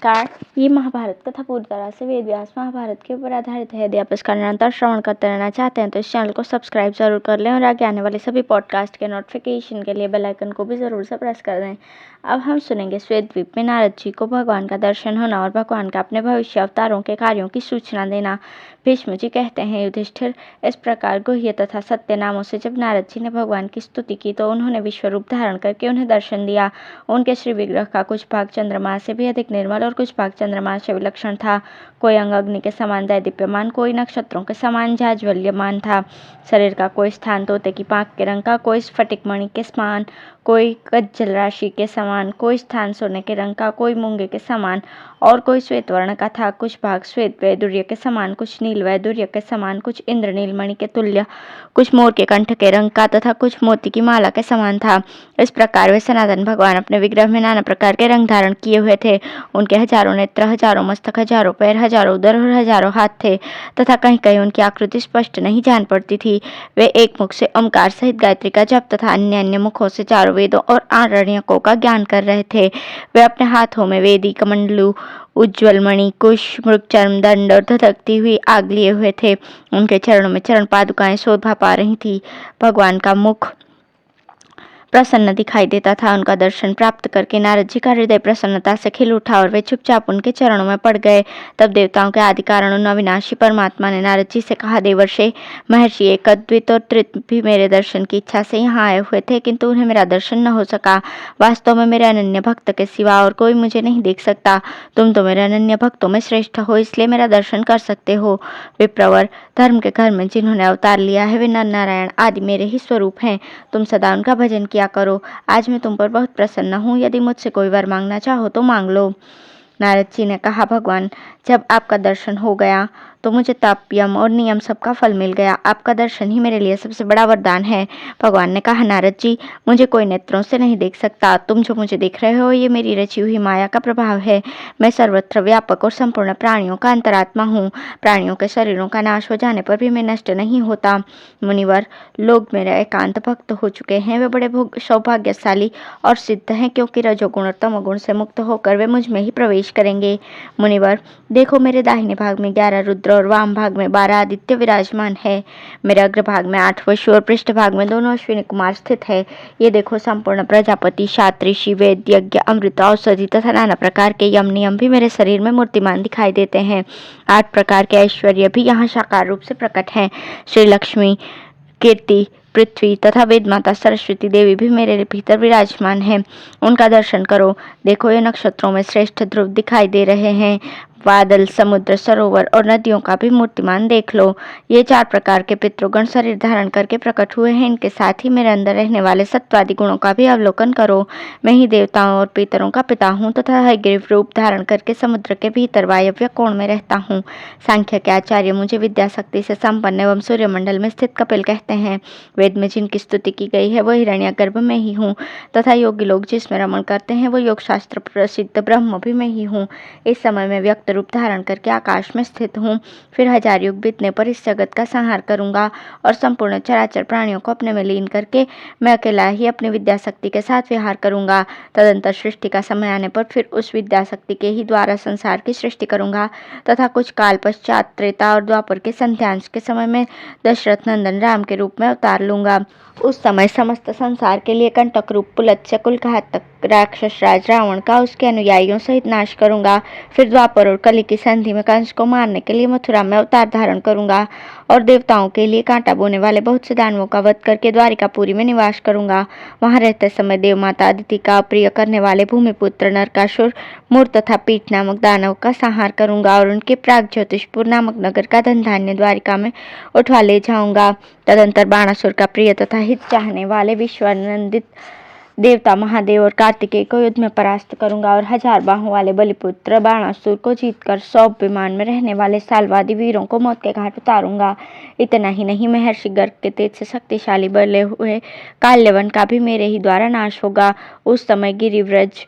नमस्कार। ये महाभारत कथा पूरी तरह से वेद व्यास महाभारत के ऊपर आधारित है। यदि आप इसका निरंतर श्रवण करते रहना चाहते हैं तो इस चैनल को सब्सक्राइब जरूर कर लें और आगे आने वाले सभी पॉडकास्ट के नोटिफिकेशन के लिए बेल आइकन को भी जरूर से प्रेस कर दें। अब हम सुनेंगे श्वेत द्वीप में नारद जी को भगवान का दर्शन होना और भगवान का अपने भविष्य अवतारों के कार्यों की सूचना देना। भीष्म जी कहते हैं, युधिष्ठिर, इस प्रकार गुह्य तथा सत्य नामों से जब नारद जी ने भगवान की स्तुति की तो उन्होंने विश्व रूप धारण करके उन्हें दर्शन दिया। उनके श्री विग्रह का कुछ भाग चंद्रमा से भी अधिक निर्मल और कुछ भाग चंद्रमा से विलक्षण था। कोई अंग अग्नि के समान दैदीप्यमान, कोई नक्षत्रों के समान जाज्वल्यमान था। शरीर का कोई स्थान तोते की पांख के रंग का, कोई स्फटिक मणि के समान, कोई कज्जल राशि के समान, कोई स्थान सोने के रंग का, कोई मूंगे के समान और कोई श्वेत वर्ण का था। कुछ भाग श्वेत वैदुर्य के समान, कुछ नील वैदुर्य के समान, कुछ इंद्रनील मणि के तुल्य, कुछ मोर के कंठ के रंग का तथा कुछ मोती की माला के समान था। इस प्रकार वे सनातन भगवान अपने विग्रह में नाना प्रकार के रंग धारण किए हुए थे। उनके हजारों नेत्र, हजारों मस्तक, हजारों पैर, हजारों उदर और हजारों हाथ थे तथा कहीं कहीं उनकी आकृति स्पष्ट नहीं जान पड़ती थी। वे एक मुख से ओंकार सहित गायत्री का जप तथा अन्य अन्य मुखों से चारों वेदों और आरण्यकों का ज्ञान कर रहे थे। वे अपने हाथों में वेदी कमंडलू, उज्ज्वल मणि, कुश, मृग चर्म, दंड और धधकती हुई आग लिए हुए थे। उनके चरणों में चरण पादुकाएं शोभा पा रही थी। भगवान का मुख प्रसन्न दिखाई देता था। उनका दर्शन प्राप्त करके नारद जी का हृदय प्रसन्नता से खिल उठा और वे चुपचाप उनके चरणों में पड़ गए। तब देवताओं के आदि कारण अविनाशी परमात्मा ने नारद जी से कहा, देवर्षि, महर्षि एक, अद्वित और त्रित भी मेरे दर्शन की इच्छा से यहाँ आए हुए थे, किंतु उन्हें मेरा दर्शन न हो सका। वास्तव में मेरे अनन्य भक्त के सिवा और कोई मुझे नहीं देख सकता। तुम तो मेरे अनन्य भक्तों में श्रेष्ठ हो, इसलिए मेरा दर्शन कर सकते हो। विप्रवर, धर्म के घर में जिन्होंने अवतार लिया है वे नर नारायण आदि मेरे ही स्वरूप हैं। तुम सदा उनका भजन किया करो। आज मैं तुम पर बहुत प्रसन्न हूँ। यदि मुझसे कोई वर मांगना चाहो तो मांग लो। नारद जी ने कहा, भगवान, जब आपका दर्शन हो गया तो मुझे तप, यम और नियम सबका फल मिल गया। आपका दर्शन ही मेरे लिए सबसे बड़ा वरदान है। भगवान ने कहा, नारद जी, मुझे कोई नेत्रों से नहीं देख सकता। तुम जो मुझे देख रहे हो ये मेरी रची हुई माया का प्रभाव है। मैं सर्वत्र व्यापक और संपूर्ण प्राणियों का अंतरात्मा हूँ। प्राणियों के शरीरों का नाश हो जाने पर भी मैं नष्ट नहीं होता। मुनिवर, लोग मेरे एकांत भक्त हो चुके हैं। वे बड़े सौभाग्यशाली और सिद्ध हैं, क्योंकि रजोगुण और तमोगुण से मुक्त होकर वे मुझ में ही प्रवेश करेंगे। मुनिवर, देखो, मेरे दाहिने भाग में 11 रुद्र और वाम भाग में 12 आदित्य विराजमान है। मेरे अग्रभाग में 8 वसु और पृष्ठ भाग में 2 अश्विनी कुमार स्थित है। ये देखो, संपूर्ण प्रजापति, शात्र, ऋषि, वेद, यज्ञ, अमृत, औषधि तथा नाना प्रकार के यम नियम भी मेरे शरीर में मूर्तिमान दिखाई देते हैं। 8 प्रकार के ऐश्वर्य भी यहाँ साकार रूप से प्रकट हैं। श्री लक्ष्मी, कीर्ति, पृथ्वी तथा वेद माता सरस्वती देवी भी मेरे भीतर विराजमान है। उनका दर्शन करो। देखो, ये नक्षत्रों में श्रेष्ठ ध्रुव दिखाई दे रहे हैं। बादल, समुद्र, सरोवर और नदियों का भी मूर्तिमान देख लो। ये 4 प्रकार के पितृगण शरीर धारण करके प्रकट हुए हैं। इनके साथ ही मेरे अंदर रहने वाले सत्वादि गुणों का भी अवलोकन करो। मैं ही देवताओं और पितरों का पिता हूँ तथा हयग्रीव रूप धारण करके समुद्र के भीतर वायव्य कोण में रहता हूँ। सांख्य के आचार्य मुझे विद्या शक्ति से संपन्न एवं सूर्यमंडल में स्थित कपिल कहते हैं। वेद में जिनकी स्तुति की गई है वो हिरण्यगर्भ में ही हूँ तथा योगी लोग जिसमें रमण करते हैं वो योग शास्त्र प्रसिद्ध ब्रह्म भी मैं ही हूँ। इस समय में व्यक्त रूप धारण करके आकाश में स्थित हूँ। फिर 1000 युग बीतने पर इस जगत का संहार करूंगा और संपूर्ण चराचर प्राणियों को अपने में लीन करके मैं अकेला ही अपनी विद्या शक्ति के साथ विहार करूंगा। तदंतर सृष्टि का समय आने पर फिर उस विद्या शक्ति के ही द्वारा संसार की सृष्टि करूंगा तथा कुछ काल पश्चात त्रेता और द्वापर के संध्यांश के समय में दशरथ नंदन राम के रूप में अवतार लूंगा। उस समय समस्त संसार के लिए कंटक रूप पुलत्स्य कुलघातक राक्षस राज रावण का उसके अनुयायियों सहित नाश करूंगा। फिर द्वापर और कली की संधि में कंस को मारने के लिए मथुरा में अवतार धारण करूंगा और देवताओं के लिए कांटा बोने वाले बहुत से दानवों का वध करके द्वारिकापुरी में निवास करूंगा। वहां रहते समय देव माता अदिति का अप्रिय करने वाले भूमिपुत्र नरकासुर, मूर तथा पीठ नामक दानव का संहार करूंगा और उनके प्राग ज्योतिषपुर नामक नगर का धन धान्य द्वारिका में उठवा ले जाऊंगा। तदंतर बाणासुर का प्रिय तथा हित चाहने वाले विश्वानंदित देवता महादेव और कार्तिकेय को युद्ध में परास्त करूंगा और 1000 बाहों वाले बलिपुत्र बाणासुर को जीतकर 100 विमान में रहने वाले सालवादी वीरों को मौत के घाट उतारूंगा। इतना ही नहीं, महर्षि गर्ग के तेज से शक्तिशाली बले हुए काल्यवन का भी मेरे ही द्वारा नाश होगा। उस समय गिरिव्रज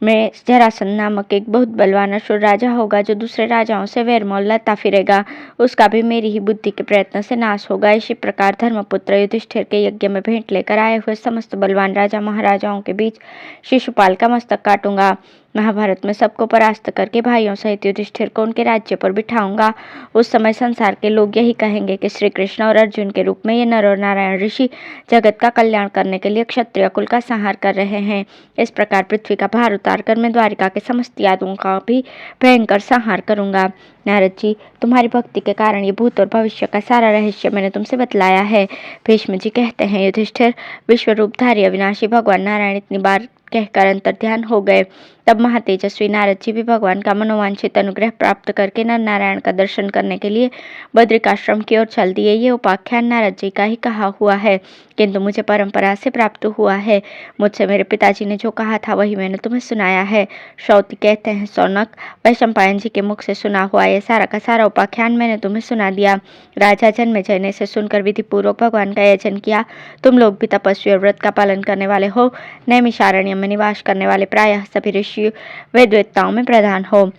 में जरासंध नामक एक बहुत बलवान असुर राजा होगा जो दूसरे राजाओं से वैर मोल लाता फिरेगा। उसका भी मेरी ही बुद्धि के प्रयत्न से नाश होगा। इसी प्रकार धर्मपुत्र युधिष्ठिर के यज्ञ में भेंट लेकर आए हुए समस्त बलवान राजा महाराजाओं के बीच शिशुपाल का मस्तक काटूंगा। महाभारत में सबको परास्त करके भाइयों सहित युधिष्ठिर को उनके राज्य पर बिठाऊंगा। उस समय संसार के लोग यही कहेंगे कि श्री कृष्ण और अर्जुन के रूप में ये नर और नारायण ऋषि जगत का कल्याण करने के लिए क्षत्रिय कुल का संहार कर रहे हैं। इस प्रकार पृथ्वी का भार उतार कर मैं द्वारिका के समस्त यादवों का भी भयंकर संहार करूंगा। नारद जी, तुम्हारी भक्ति के कारण ये भूत और भविष्य का सारा रहस्य मैंने तुमसे बतलाया है। भीष्म जी कहते हैं, युधिष्ठिर, विश्व रूपधारी अविनाशी भगवान नारायण इतनी बार कहकर अंतर्ध्यान हो गए। तब महातेजस्वी नारद जी भी भगवान का मनोवांछित अनुग्रह प्राप्त करके नर नारायण का दर्शन करने के लिए बद्रिकाश्रम की ओर चल दिए। ये उपाख्यान नारद जी का ही कहा हुआ है, किंतु मुझे परंपरा से प्राप्त हुआ है। मुझसे मेरे पिताजी ने जो कहा था वही मैंने तुम्हें सुनाया है। श्रौती कहते हैं, सौनक, वैशंपायन जी के मुख से सुना हुआ ये सारा का सारा उपाख्यान मैंने तुम्हें सुना दिया। राजा जन्मेजय ने इसे सुनकर विधि पूर्वक भगवान का यजन किया। तुम लोग भी तपस्वी और व्रत का पालन करने वाले हो। नैमिषारण्य में निवास करने वाले प्रायः सभी ऋषि वेदवेत्ताओं में प्रधान हो।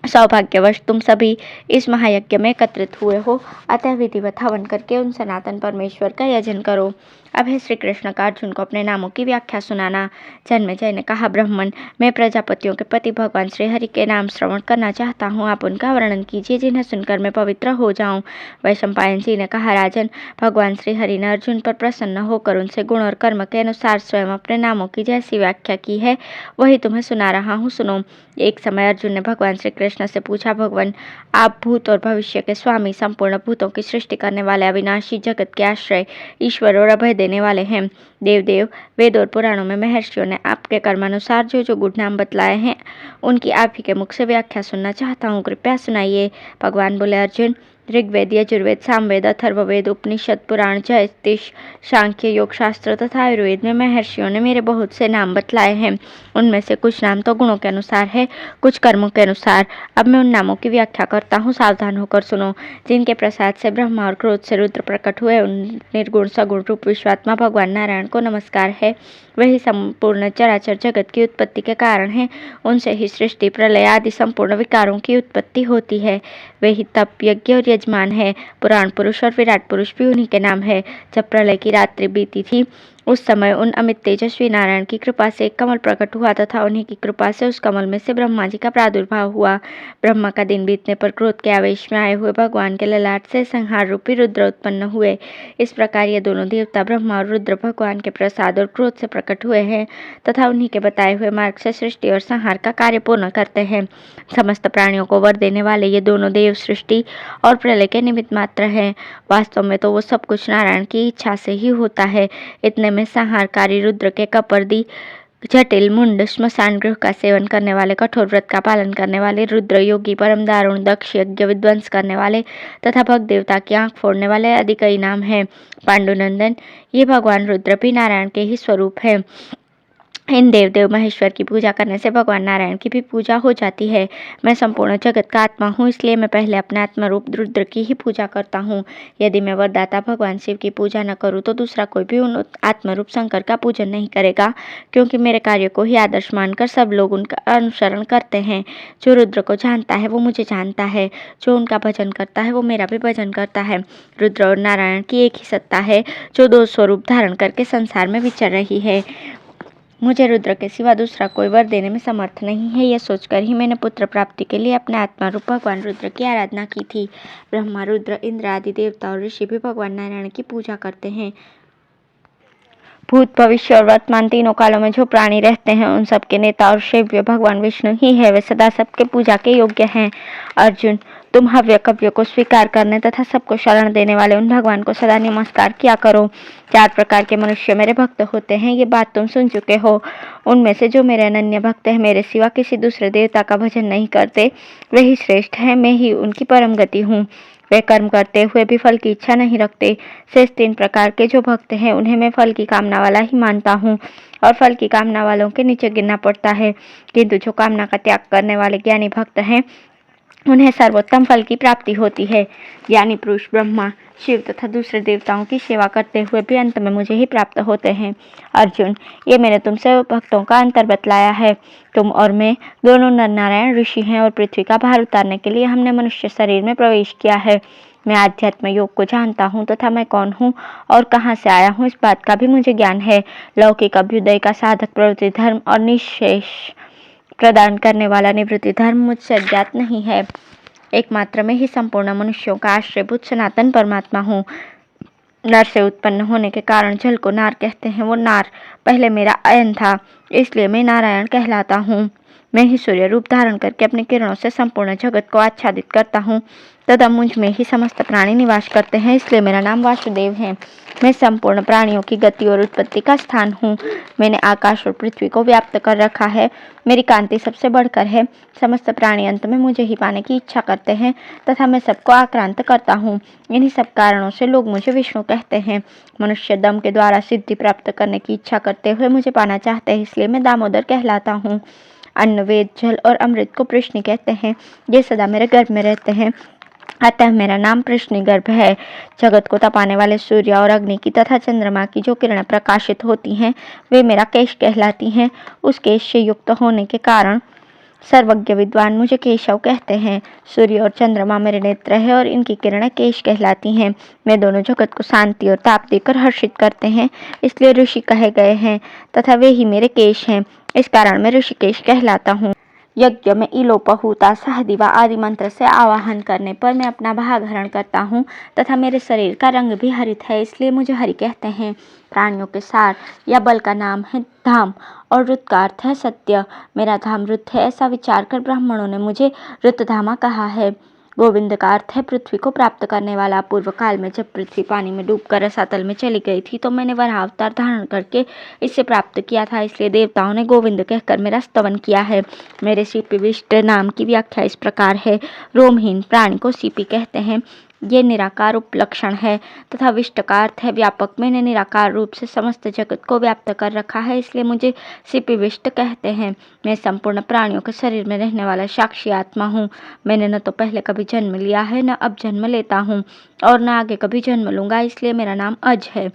सौभाग्यवश तुम सभी इस महायज्ञ में एकत्रित हुए हो, अतः विधिवत हवन करके उन सनातन परमेश्वर का यजन करो। अब है श्री कृष्ण का अर्जुन को अपने नामों की व्याख्या सुनाना। जन्मेजय ने कहा, ब्राह्मण, मैं प्रजापतियों के पति भगवान श्री हरि के नाम श्रवण करना चाहता हूँ। आप उनका वर्णन कीजिए जिन्हें सुनकर मैं पवित्र हो जाऊं। वैशंपायन जी ने कहा, राजन, भगवान श्री हरि ने अर्जुन पर प्रसन्न होकर उनसे गुण और कर्म के अनुसार स्वयं अपने नामों की जैसी व्याख्या की है वही तुम्हें सुना रहा हूँ, सुनो। एक समय अर्जुन ने भगवान श्री कृष्ण से पूछा, भगवान, आप भूत और भविष्य के स्वामी, संपूर्ण भूतों की सृष्टि करने वाले, अविनाशी, जगत के आश्रय, ईश्वर और अभय देने वाले हैं। देव, वेद और पुराणों में महर्षियों ने आपके कर्मानुसार जो जो गुण नाम बतलाए हैं उनकी आप ही के मुख से व्याख्या सुनना चाहता हूँ, कृपया सुनाइए। भगवान बोले, अर्जुन, ऋग्वेद, यजुर्वेद, सामवेद, अथर्ववेद, उपनिषद, पुराण, ज्योतिष, सांख्य, योग शास्त्र तथा आयुर्वेद में महर्षियों ने मेरे बहुत से नाम बतलाए हैं। उनमें से कुछ नाम तो गुणों के अनुसार है, कुछ कर्मों के अनुसार। अब मैं उन नामों की व्याख्या करता हूँ, सावधान होकर सुनो। जिनके प्रसाद से ब्रह्मा और क्रोध से रुद्र प्रकट हुए, उन निर्गुण सगुण रूप विश्वात्मा भगवान नारायण को नमस्कार है। वही संपूर्ण चराचर जगत की उत्पत्ति के कारण है। उनसे ही सृष्टि, प्रलय आदि संपूर्ण विकारों की उत्पत्ति होती है। वे ही तप, यज्ञ और यजमान है। पुराण पुरुष और विराट पुरुष भी उन्हीं के नाम है। जब प्रलय की रात्रि बीती थी उस समय उन अमित तेजस्वी नारायण की कृपा से एक कमल प्रकट हुआ तथा उन्हीं की कृपा से उस कमल में से ब्रह्मा जी का प्रादुर्भाव हुआ। ब्रह्मा का दिन बीतने पर क्रोध के आवेश में आए हुए भगवान के ललाट से संहार रूपी रुद्र उत्पन्न हुए। इस प्रकार ये दोनों देवता ब्रह्मा और रुद्र भगवान के प्रसाद और क्रोध से प्रकट हुए हैं तथा उन्हीं के बताए हुए मार्ग से सृष्टि और संहार का कार्य पूर्ण करते हैं। समस्त प्राणियों को वर देने वाले ये दोनों देव सृष्टि और प्रलय के निमित्त मात्र हैं। वास्तव में तो वो सब कुछ नारायण की इच्छा से ही होता है। इतने में संहारकारी रुद्र के कपर्दी, जटिल, मुंड, श्मशान गृह का सेवन करने वाले, कठोर व्रत का पालन करने वाले, रुद्र योगी, परम दारुण, दक्ष, यज्ञ विध्वंस करने वाले तथा भक्त देवता की आंख फोड़ने वाले आदि कई नाम हैं। पांडुनंदन, ये भगवान रुद्र भी नारायण के ही स्वरूप है। इन देव महेश्वर की पूजा करने से भगवान नारायण की भी पूजा हो जाती है। मैं संपूर्ण जगत का आत्मा हूँ, इसलिए मैं पहले अपने आत्मा रूप रुद्र की ही पूजा करता हूँ। यदि मैं वरदाता भगवान शिव की पूजा न करूँ तो दूसरा कोई भी उन आत्मरूप शंकर का पूजन नहीं करेगा, क्योंकि मेरे कार्य को ही आदर्श मानकर सब लोग उनका अनुसरण करते हैं। जो रुद्र को जानता है वो मुझे जानता है, जो उनका भजन करता है वो मेरा भी भजन करता है। रुद्र और नारायण की एक ही सत्ता है जो दो स्वरूप धारण करके संसार में विचर रही है। मुझे रुद्र के सिवा दूसरा कोई वर देने में समर्थ नहीं है। यह सोचकर ही मैंने पुत्र प्राप्ति के लिए अपने आत्मा रूप भगवान रुद्र की आराधना की थी। ब्रह्मा, रुद्र, इंद्र आदि देवता और ऋषि भी भगवान नारायण की पूजा करते हैं। भूत, भविष्य और वर्तमान तीनों कालों में जो प्राणी रहते हैं उन सबके नेता और सेव्य भगवान विष्णु ही है। वे सदा सबके पूजा के योग्य हैं। अर्जुन, तुम हव्य कव्य को स्वीकार करने तथा सबको शरण देने वाले उन भगवान को सदा नमस्कार किया करो। 4 प्रकार के मनुष्य मेरे भक्त होते हैं, ये बात तुम सुन चुके हो। उनमें से जो मेरे अनन्य भक्त हैं, मेरे सिवा किसी दूसरे देवता का भजन नहीं करते, वे ही श्रेष्ठ हैं। मैं ही उनकी परम गति हूँ। वे कर्म करते हुए भी फल की इच्छा नहीं रखते। शेष 3 प्रकार के जो भक्त हैं उन्हें मैं फल की कामना वाला ही मानता हूँ और फल की कामना वालों के नीचे गिनना पड़ता है। किंतु जो कामना का त्याग करने वाले ज्ञानी भक्त हैं उन्हें सर्वोत्तम फल की प्राप्ति होती है। ज्ञानी पुरुष ब्रह्मा, शिव तथा दूसरे देवताओं की सेवा करते हुए भी अंत में मुझे ही प्राप्त होते हैं। अर्जुन, ये मैंने तुमसे भक्तों का अंतर बतलाया है। तुम और मैं दोनों नर नारायण ऋषि हैं और पृथ्वी का भार उतारने के लिए हमने मनुष्य शरीर में प्रवेश किया है। मैं आध्यात्म योग को जानता हूँ तथा मैं कौन हूँ और कहाँ से आया हूँ इस बात का भी मुझे ज्ञान है। लौकिक अभ्युदय का साधक प्रवृत्ति, धर्म और निःशेष प्रदान करने वाला निवृत्ति धर्म मुझसे अज्ञात नहीं है। एकमात्र मैं ही संपूर्ण मनुष्यों का आश्रयभूत सनातन परमात्मा हूँ। नर से उत्पन्न होने के कारण जल को नार कहते हैं। वो नार पहले मेरा अयन था, इसलिए मैं नारायण कहलाता हूँ। मैं ही सूर्य रूप धारण करके अपनी किरणों से संपूर्ण जगत को आच्छादित करता हूँ तथा मुझ में ही समस्त प्राणी निवास करते हैं, इसलिए मेरा नाम वासुदेव है। मैं संपूर्ण प्राणियों की गति और उत्पत्ति का स्थान हूँ। मैंने आकाश और पृथ्वी को व्याप्त कर रखा है। मेरी कांति सबसे बढ़कर है। समस्त प्राणी अंत में मुझे ही पाने की इच्छा करते हैं तथा मैं सबको आक्रांत करता हूँ। इन्हीं सब कारणों से लोग मुझे विष्णु कहते हैं। मनुष्य दम के द्वारा सिद्धि प्राप्त करने की इच्छा करते हुए मुझे पाना चाहते हैं, इसलिए मैं दामोदर कहलाता हूँ। अन्न, वेद, जल और अमृत को प्रश्नि कहते हैं। ये सदा मेरे गर्भ में रहते हैं, अतः मेरा नाम प्रश्निगर्भ है। जगत को तपाने वाले सूर्य और अग्नि की तथा चंद्रमा की जो किरणें प्रकाशित होती हैं, वे मेरा केश कहलाती हैं। उस केश से युक्त होने के कारण सर्वज्ञ विद्वान मुझे केशव कहते हैं। सूर्य और चंद्रमा मेरे नेत्र है और इनकी किरणें केश कहलाती हैं। मैं दोनों जगत को शांति और ताप देकर हर्षित करते हैं, इसलिए ऋषि कहे गए हैं तथा वे ही मेरे केश हैं। इस कारण मैं ऋषिकेश कहलाता हूँ। यज्ञ में इलोपहूता, सहदिवा आदि मंत्र से आवाहन करने पर मैं अपना भाग हरण करता हूँ तथा मेरे शरीर का रंग भी हरित है, इसलिए मुझे हरि कहते हैं। प्राणियों के सार या बल का नाम है धाम और रुत का अर्थ है सत्य। मेरा धाम रुत है, ऐसा विचार कर ब्राह्मणों ने मुझे रुतधामा कहा है। गोविंद का अर्थ है पृथ्वी को प्राप्त करने वाला। पूर्व काल में जब पृथ्वी पानी में डूबकर रसातल में चली गई थी तो मैंने वराह अवतार धारण करके इसे प्राप्त किया था, इसलिए देवताओं ने गोविंद कहकर मेरा स्तवन किया है। मेरे सीपीविष्ट नाम की व्याख्या इस प्रकार है। रोमहीन प्राणी को सीपी कहते हैं। ये निराकार उपलक्षण है तथा विष्ट का अर्थ है व्यापक। मैंने निराकार रूप से समस्त जगत को व्याप्त कर रखा है, इसलिए मुझे सीपीविष्ट कहते हैं। मैं संपूर्ण प्राणियों के शरीर में रहने वाला साक्षी आत्मा हूँ। मैंने न तो पहले कभी जन्म लिया है, न अब जन्म लेता हूँ और न आगे कभी जन्म लूंगा, इसलिए मेरा नाम अज है।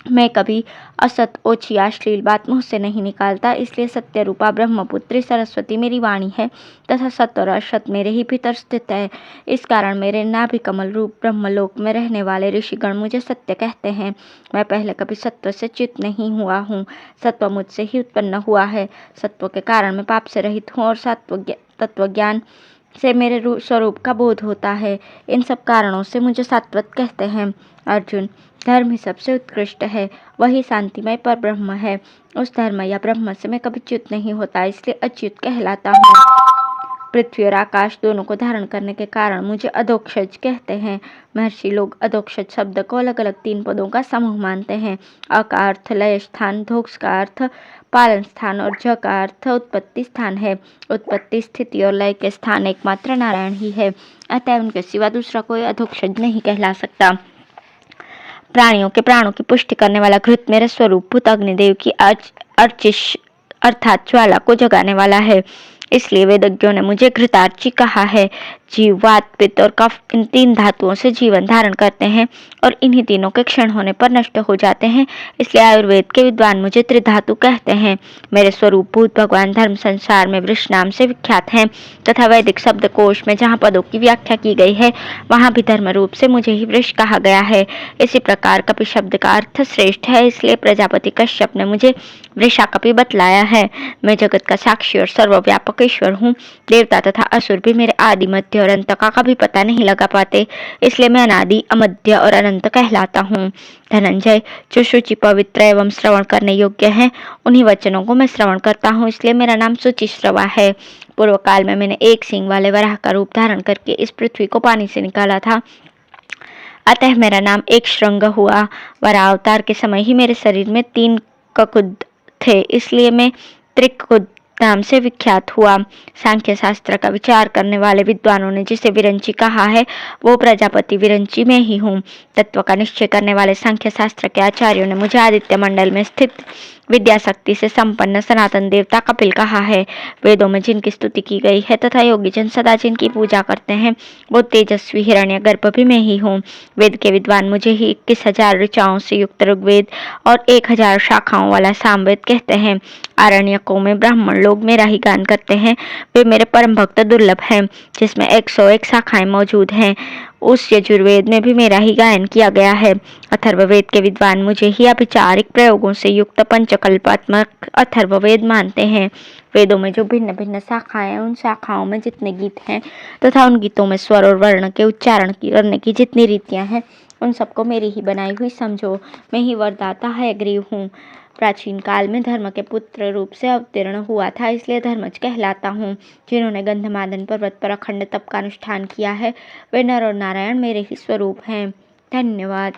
मैं कभी असत, ओछी, अश्लील बात मुँह से नहीं निकालता, इसलिए सत्य रूपा ब्रह्मपुत्री सरस्वती मेरी वाणी है तथा सत्य और असत मेरे ही भीतर स्थित है। इस कारण मेरे नाभि कमल रूप ब्रह्मलोक में रहने वाले ऋषिगण मुझे सत्य कहते हैं। मैं पहले कभी सत्व से च्युत नहीं हुआ हूँ। सत्व मुझसे ही उत्पन्न हुआ है। सत्व के कारण मैं पाप से रहित हूँ और तत्वज्ञान से मेरे स्वरूप का बोध होता है। इन सब कारणों से मुझे सात्वत कहते हैं। अर्जुन, धर्म ही सबसे उत्कृष्ट है, वही शांतिमय पर ब्रह्म है। उस धर्म या ब्रह्म से मैं कभी च्युत नहीं होता, इसलिए अच्युत कहलाता हूँ। पृथ्वी और आकाश दोनों को धारण करने के कारण मुझे अधोक्षज कहते हैं। महर्षि लोग अधोक्षज शब्द को अलग अलग 3 पदों का समूह मानते हैं। अ का अर्थ लय स्थान, धोक्ष का अर्थ पालन स्थान और ज का अर्थ उत्पत्ति स्थान है। उत्पत्ति, स्थिति और लय के स्थान एकमात्र नारायण ही है, अतः उनके सिवा दूसरा कोई अधोक्षज नहीं कहला सकता। प्राणियों के प्राणों की पुष्टि करने वाला घृत मेरे स्वरूप भूत अग्निदेव की अर्चिष अर्थात ज्वाला को जगाने वाला है, इसलिए वेदज्ञों ने मुझे घृतार्ची कहा है। जीव, वात, पित्त और कफ इन 3 धातुओं से जीवन धारण करते हैं और इन्हीं तीनों के क्षण होने पर नष्ट हो जाते हैं, इसलिए आयुर्वेद के विद्वान मुझे त्रिधातु कहते हैं। मेरे स्वरूप भूत भगवान धर्म संसार में वृष नाम से विख्यात हैं तथा वैदिक शब्दकोश में जहाँ पदों की व्याख्या की गई है वहाँ भी धर्म रूप से मुझे ही वृष कहा गया है। इसी प्रकार कपि शब्द का अर्थ श्रेष्ठ है, इसलिए प्रजापति कश्यप ने मुझे वृषाकपि बतलाया है। मैं जगत का साक्षी और सर्वव्यापक ईश्वर हूँ। देवता तथा असुर भी मेरे आदि, मध्य और अंत का कभी पता नहीं लगा पाते, इसलिए मैं अनादि, अमध्य और अनंत कहलाता हूँ। धनंजय, जो शुचि, पवित्र एवं श्रवण करने योग्य हैं, उन्हीं वचनों को मैं श्रवण करता हूँ, इसलिए मेरा नाम शुचिश्रवा है। पूर्व काल में मैंने 1 सींग वाले वराह का रूप धारण करके इस पृथ्वी को पानी से निकाला था, अतः मेरा नाम एक श्रृंग हुआ। वराह अवतार के समय ही मेरे शरीर में 3 ककुद थे, इसलिए मैं त्रिकुद नाम से विख्यात हुआ। सांख्य शास्त्र का विचार करने वाले विद्वानों ने जिसे विरंची कहा है, वो प्रजापति विरंची में ही हूँ। तत्व का निश्चय करने वाले सांख्य शास्त्र के आचार्यों ने मुझे आदित्य मंडल में स्थित विद्या शक्ति से संपन्न सनातन देवता कपिल कहा है। वेदों में जिनकी स्तुति की गई है तथा योगी जन सदा जिनकी पूजा करते हैं, वो तेजस्वी हिरण्यगर्भ भी मैं ही हूँ। वेद के विद्वान मुझे ही 21,000 ऋचाओं से युक्त ऋग्वेद और 1,000 शाखाओं वाला सामवेद कहते हैं। आरण्यकों में ब्राह्मण लोग मेरा ही गान करते हैं। वे मेरे परम भक्त दुर्लभ हैं, जिसमें 101 शाखाएं मौजूद हैं। उस यजुर्वेद में भी मेरा ही गायन किया गया है। अथर्ववेद के विद्वान मुझे ही अभिचारिक प्रयोगों से युक्त पंचकल्पात्मक अथर्ववेद मानते हैं। वेदों में जो भिन्न भिन्न शाखाएं हैं, उन शाखाओं में जितने गीत हैं तथा उन गीतों में स्वर और वर्ण के उच्चारण करने की जितनी रीतियां हैं, उन सबको मेरी ही बनाई हुई समझो। मैं ही वरदाता हयग्रीव हूँ। प्राचीन काल में धर्म के पुत्र रूप से अवतीर्ण हुआ था, इसलिए धर्मज कहलाता हूँ। जिन्होंने गंधमादन पर्वत पर अखंड तप का अनुष्ठान किया है, वे नर और नारायण मेरे ही स्वरूप हैं। धन्यवाद।